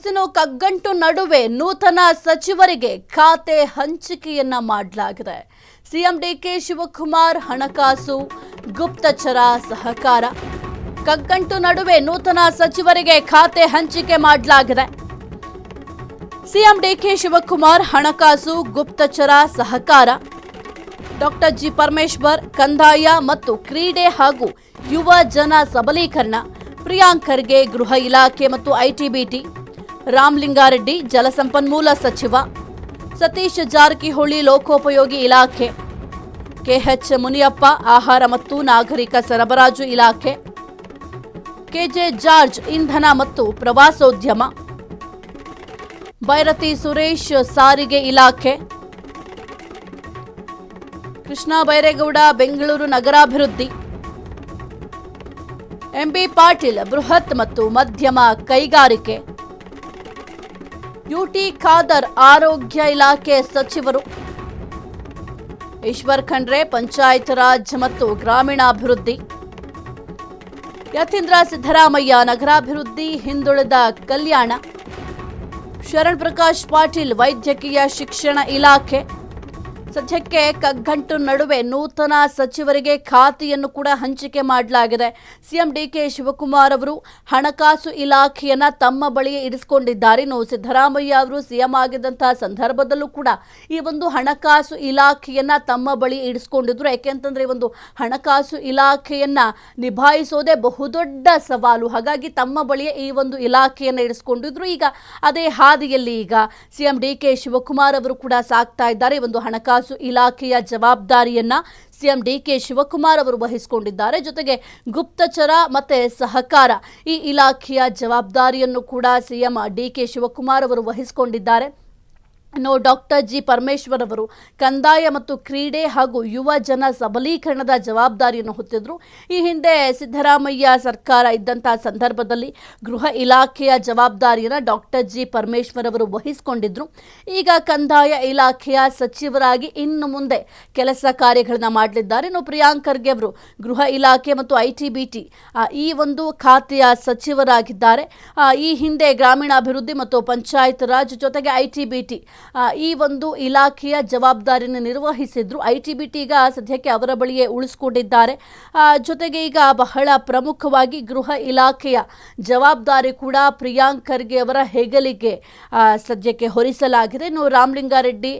ಇನ್ನು ಕಗ್ಗಂಟು ನಡುವೆ ನೂತನ ಸಚಿವರಿಗೆ ಖಾತೆ ಹಂಚಿಕೆಯನ್ನ ಮಾಡಲಾಗಿದೆ. ಸಿಎಂ ಡಿಕೆ ಶಿವಕುಮಾರ್ ಹಣಕಾಸು ಗುಪ್ತಚರ ಸಹಕಾರ ಕಗ್ಗಂಟು ನಡುವೆ ನೂತನ ಸಚಿವರಿಗೆ ಖಾತೆ ಹಂಚಿಕೆ ಮಾಡಲಾಗಿದೆ. ಸಿಎಂ ಡಿಕೆ ಶಿವಕುಮಾರ್ ಹಣಕಾಸು ಗುಪ್ತಚರ ಸಹಕಾರ, ಡಾಕ್ಟರ್ ಜಿ ಪರಮೇಶ್ವರ್ ಕಂದಾಯ ಮತ್ತು ಕ್ರೀಡೆ ಹಾಗೂ ಯುವ ಜನ ಸಬಲೀಕರಣ, ಪ್ರಿಯಾಂಕ್ ಖರ್ಗೆ ಗೃಹ ಇಲಾಖೆ ಮತ್ತು ಐಟಿ-ಬಿಟಿ, ರಾಮಲಿಂಗಾರೆಡ್ಡಿ ಜಲಸಂಪನ್ಮೂಲ ಸಚಿವ, ಸತೀಶ್ ಜಾರಕಿಹೊಳಿ ಲೋಕೋಪಯೋಗಿ ಇಲಾಖೆ, ಕೆಎಚ್ ಮುನಿಯಪ್ಪ ಆಹಾರ ಮತ್ತು ನಾಗರಿಕ ಸರಬರಾಜು ಇಲಾಖೆ, ಕೆಜೆ ಜಾರ್ಜ್ ಇಂಧನ ಮತ್ತು ಪ್ರವಾಸೋದ್ಯಮ, ಬೈರತಿ ಸುರೇಶ್ ಸಾರಿಗೆ ಇಲಾಖೆ, ಕೃಷ್ಣ ಬೈರೇಗೌಡ ಬೆಂಗಳೂರು ನಗರಾಭಿವೃದ್ಧಿ, ಎಂಬಿ ಪಾಟೀಲ್ ಬೃಹತ್ ಮತ್ತು ಮಧ್ಯಮ ಕೈಗಾರಿಕೆ, ಯುಟಿ ಖಾದರ್ ಆರೋಗ್ಯ ಇಲಾಖೆ ಸಚಿವರು, ಈಶ್ವರ್ ಖಂಡ್ರೆ ಪಂಚಾಯತ್ ರಾಜ್ ಮತ್ತು ಗ್ರಾಮೀಣಾಭಿವೃದ್ಧಿ, ಯತೀಂದ್ರ ಸಿದ್ದರಾಮಯ್ಯ ನಗರಾಭಿವೃದ್ಧಿ ಹಿಂದುಳಿದ ಕಲ್ಯಾಣ, ಶರಣ್ ಪ್ರಕಾಶ್ ಪಾಟೀಲ್ ವೈದ್ಯಕೀಯ ಶಿಕ್ಷಣ ಇಲಾಖೆ. ಸದ್ಯಕ್ಕೆ ಕಗ್ಗಂಟು ನಡುವೆ ನೂತನ ಸಚಿವರಿಗೆ ಖಾತೆಯನ್ನು ಕೂಡ ಹಂಚಿಕೆ ಮಾಡಲಾಗಿದೆ. ಸಿಎಂ ಡಿಕೆ ಶಿವಕುಮಾರ್ ಅವರು ಹಣಕಾಸು ಇಲಾಖೆಯನ್ನ ತಮ್ಮ ಬಳಿಯೇ ಇರಿಸಿಕೊಂಡಿದ್ದಾರೆ. ಇನ್ನು ಸಿದ್ದರಾಮಯ್ಯ ಅವರು ಸಿಎಂ ಆಗಿದ್ದಂತಹ ಸಂದರ್ಭದಲ್ಲೂ ಕೂಡ ಈ ಒಂದು ಹಣಕಾಸು ಇಲಾಖೆಯನ್ನ ತಮ್ಮ ಬಳಿ ಇರಿಸಿಕೊಂಡಿದ್ರು. ಯಾಕೆಂತಂದ್ರೆ ಈ ಒಂದು ಹಣಕಾಸು ಇಲಾಖೆಯನ್ನ ನಿಭಾಯಿಸೋದೇ ಬಹುದೊಡ್ಡ ಸವಾಲು. ಹಾಗಾಗಿ ತಮ್ಮ ಬಳಿಯೇ ಈ ಒಂದು ಇಲಾಖೆಯನ್ನ ಇರಿಸಿಕೊಂಡಿದ್ರು. ಈಗ ಅದೇ ಹಾದಿಯಲ್ಲಿ ಈಗ ಸಿಎಂ ಡಿಕೆ ಶಿವಕುಮಾರ್ ಅವರು ಕೂಡ ಸಾಕ್ತಾ ಇದ್ದಾರೆ. ಒಂದು ಹಣಕಾಸು ಇಲಾಖೆಯ ಜವಾಬ್ದಾರಿಯನ್ನ ಸಿಎಂ ಡಿಕೆ ಶಿವಕುಮಾರ್ ಅವರು ವಹಿಸಿಕೊಂಡಿದ್ದಾರೆ. ಜೊತೆಗೆ ಗುಪ್ತಚರ ಮತ್ತೆ ಸಹಕಾರ ಈ ಇಲಾಖೆಯ ಜವಾಬ್ದಾರಿಯನ್ನು ಕೂಡ ಸಿಎಂ ಡಿಕೆ ಶಿವಕುಮಾರ್ ಅವರು ವಹಿಸಿಕೊಂಡಿದ್ದಾರೆ. ಇನ್ನು ಡಾಕ್ಟರ್ ಜಿ ಪರಮೇಶ್ವರ್ ಅವರು ಕಂದಾಯ ಮತ್ತು ಕ್ರೀಡೆ ಹಾಗೂ ಯುವ ಜನ ಸಬಲೀಕರಣದ ಜವಾಬ್ದಾರಿಯನ್ನು ಹೊತ್ತಿದ್ರು. ಈ ಹಿಂದೆ ಸಿದ್ದರಾಮಯ್ಯ ಸರ್ಕಾರ ಇದ್ದಂತಹ ಸಂದರ್ಭದಲ್ಲಿ ಗೃಹ ಇಲಾಖೆಯ ಜವಾಬ್ದಾರಿಯನ್ನು ಡಾಕ್ಟರ್ ಜಿ ಪರಮೇಶ್ವರ್ ಅವರು ವಹಿಸಿಕೊಂಡಿದ್ರು. ಈಗ ಕಂದಾಯ ಇಲಾಖೆಯ ಸಚಿವರಾಗಿ ಇನ್ನು ಮುಂದೆ ಕೆಲಸ ಕಾರ್ಯಗಳನ್ನ ಮಾಡಲಿದ್ದಾರೆ. ಇನ್ನು ಪ್ರಿಯಾಂಕ್ ಖರ್ಗೆ ಅವರು ಗೃಹ ಇಲಾಖೆ ಮತ್ತು ಐಟಿ-ಬಿಟಿ ಈ ಒಂದು ಖಾತೆಯ ಸಚಿವರಾಗಿದ್ದಾರೆ. ಈ ಹಿಂದೆ ಗ್ರಾಮೀಣಾಭಿವೃದ್ಧಿ ಮತ್ತು ಪಂಚಾಯತ್ ರಾಜ್ ಜೊತೆಗೆ ಐಟಿ-ಬಿಟಿ ಈ ಒಂದು ಇಲಾಖೆಯ ಜವಾಬ್ದಾರಿಯನ್ನು ನಿರ್ವಹಿಸಿದ್ರು. ಐಟಿ-ಬಿಟಿ ಈಗ ಸದ್ಯಕ್ಕೆ ಅವರ ಬಳಿಯೇ ಉಳಿಸಿಕೊಂಡಿದ್ದಾರೆ. ಜೊತೆಗೆ ಈಗ ಬಹಳ ಪ್ರಮುಖವಾಗಿ ಗೃಹ ಇಲಾಖೆಯ ಜವಾಬ್ದಾರಿ ಕೂಡ ಪ್ರಿಯಾಂಕ್ ಖರ್ಗೆ ಅವರ ಹೆಗಲಿಗೆ ಸದ್ಯಕ್ಕೆ ಹೊರಿಸಲಾಗಿದೆ. ಇನ್ನು ರಾಮಲಿಂಗಾರೆಡ್ಡಿ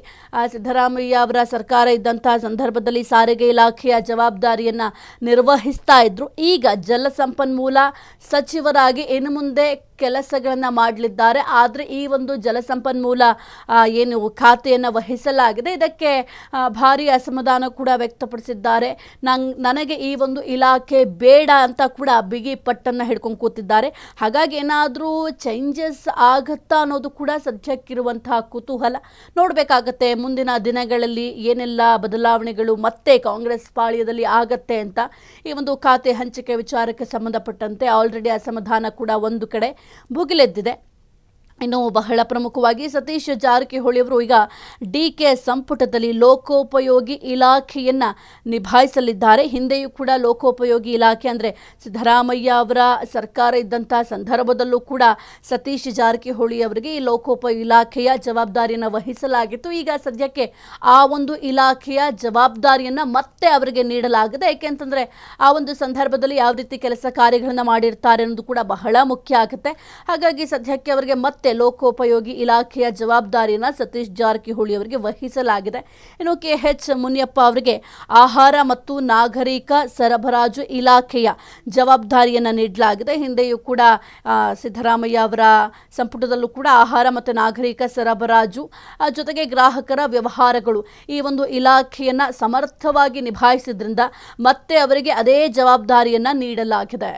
ಸಿದ್ದರಾಮಯ್ಯ ಅವರ ಸರ್ಕಾರ ಇದ್ದಂತಹ ಸಂದರ್ಭದಲ್ಲಿ ಸಾರಿಗೆ ಇಲಾಖೆಯ ಜವಾಬ್ದಾರಿಯನ್ನ ನಿರ್ವಹಿಸ್ತಾ ಇದ್ರು. ಈಗ ಜಲಸಂಪನ್ಮೂಲ ಸಚಿವರಾಗಿ ಇನ್ನು ಮುಂದೆ ಕೆಲಸಗಳನ್ನು ಮಾಡಲಿದ್ದಾರೆ. ಆದರೆ ಈ ಒಂದು ಜಲಸಂಪನ್ಮೂಲ ಏನು ಖಾತೆಯನ್ನು ವಹಿಸಲಾಗಿದೆ ಇದಕ್ಕೆ ಭಾರಿ ಅಸಮಾಧಾನ ಕೂಡ ವ್ಯಕ್ತಪಡಿಸಿದ್ದಾರೆ. ನನಗೆ ಈ ಒಂದು ಇಲಾಖೆ ಬೇಡ ಅಂತ ಕೂಡ ಬಿಗಿ ಪಟ್ಟನ್ನು ಹಿಡ್ಕೊಂಡು ಕೂತಿದ್ದಾರೆ. ಹಾಗಾಗಿ ಏನಾದರೂ ಚೇಂಜಸ್ ಆಗುತ್ತಾ ಅನ್ನೋದು ಕೂಡ ಸದ್ಯಕ್ಕಿರುವಂತಹ ಕುತೂಹಲ. ನೋಡಬೇಕಾಗತ್ತೆ ಮುಂದಿನ ದಿನಗಳಲ್ಲಿ ಏನೆಲ್ಲ ಬದಲಾವಣೆಗಳು ಮತ್ತೆ ಕಾಂಗ್ರೆಸ್ ಪಾಳ್ಯದಲ್ಲಿ ಆಗತ್ತೆ ಅಂತ. ಈ ಒಂದು ಖಾತೆ ಹಂಚಿಕೆ ವಿಚಾರಕ್ಕೆ ಸಂಬಂಧಪಟ್ಟಂತೆ ಆಲ್ರೆಡಿ ಅಸಮಾಧಾನ ಕೂಡ ಒಂದು ಕಡೆ ಭುಗಿಲೆದ್ದಿದೆ. ಇನ್ನು ಬಹಳ ಪ್ರಮುಖವಾಗಿ ಸತೀಶ್ ಜಾರಕಿಹೊಳಿ ಅವರು ಈಗ ಡಿಕೆ ಸಂಪುಟದಲ್ಲಿ ಲೋಕೋಪಯೋಗಿ ಇಲಾಖೆಯನ್ನ ನಿಭಾಯಿಸಲಿದ್ದಾರೆ. ಹಿಂದೆಯೂ ಕೂಡ ಲೋಕೋಪಯೋಗಿ ಇಲಾಖೆ ಅಂದರೆ ಸಿದ್ದರಾಮಯ್ಯ ಅವರ ಸರ್ಕಾರ ಇದ್ದಂತಹ ಸಂದರ್ಭದಲ್ಲೂ ಕೂಡ ಸತೀಶ್ ಜಾರಕಿಹೊಳಿ ಅವರಿಗೆ ಈ ಲೋಕೋಪಯೋಗಿ ಇಲಾಖೆಯ ಜವಾಬ್ದಾರಿಯನ್ನು ವಹಿಸಲಾಗಿತ್ತು. ಈಗ ಸದ್ಯಕ್ಕೆ ಆ ಒಂದು ಇಲಾಖೆಯ ಜವಾಬ್ದಾರಿಯನ್ನು ಮತ್ತೆ ಅವರಿಗೆ ನೀಡಲಾಗಿದೆ. ಯಾಕೆಂತಂದರೆ ಆ ಒಂದು ಸಂದರ್ಭದಲ್ಲಿ ಯಾವ ರೀತಿ ಕೆಲಸ ಕಾರ್ಯಗಳನ್ನು ಮಾಡಿರ್ತಾರೆ ಅನ್ನೋದು ಕೂಡ ಬಹಳ ಮುಖ್ಯ ಆಗುತ್ತೆ. ಹಾಗಾಗಿ ಸದ್ಯಕ್ಕೆ ಅವರಿಗೆ ಮತ್ತೆ ಲೋಕೋಪಯೋಗಿ ಇಲಾಖೆಯ ಜವಾಬ್ದಾರಿಯನ್ನು ಸತೀಶ್ ಜಾರಕಿಹೊಳಿ ಅವರಿಗೆ ವಹಿಸಲಾಗಿದೆ. ಇನ್ನು ಕೆಎಚ್ ಮುನಿಯಪ್ಪ ಅವರಿಗೆ ಆಹಾರ ಮತ್ತು ನಾಗರಿಕ ಸರಬರಾಜು ಇಲಾಖೆಯ ಜವಾಬ್ದಾರಿಯನ್ನು ನೀಡಲಾಗಿದೆ. ಹಿಂದೆಯೂ ಕೂಡ ಸಿದ್ದರಾಮಯ್ಯ ಅವರ ಸಂಪುಟದಲ್ಲೂ ಕೂಡ ಆಹಾರ ಮತ್ತು ನಾಗರಿಕ ಸರಬರಾಜು ಜೊತೆಗೆ ಗ್ರಾಹಕರ ವ್ಯವಹಾರಗಳು ಈ ಒಂದು ಇಲಾಖೆಯನ್ನು ಸಮರ್ಥವಾಗಿ ನಿಭಾಯಿಸಿದ್ರಿಂದ ಮತ್ತೆ ಅವರಿಗೆ ಅದೇ ಜವಾಬ್ದಾರಿಯನ್ನು ನೀಡಲಾಗಿದೆ.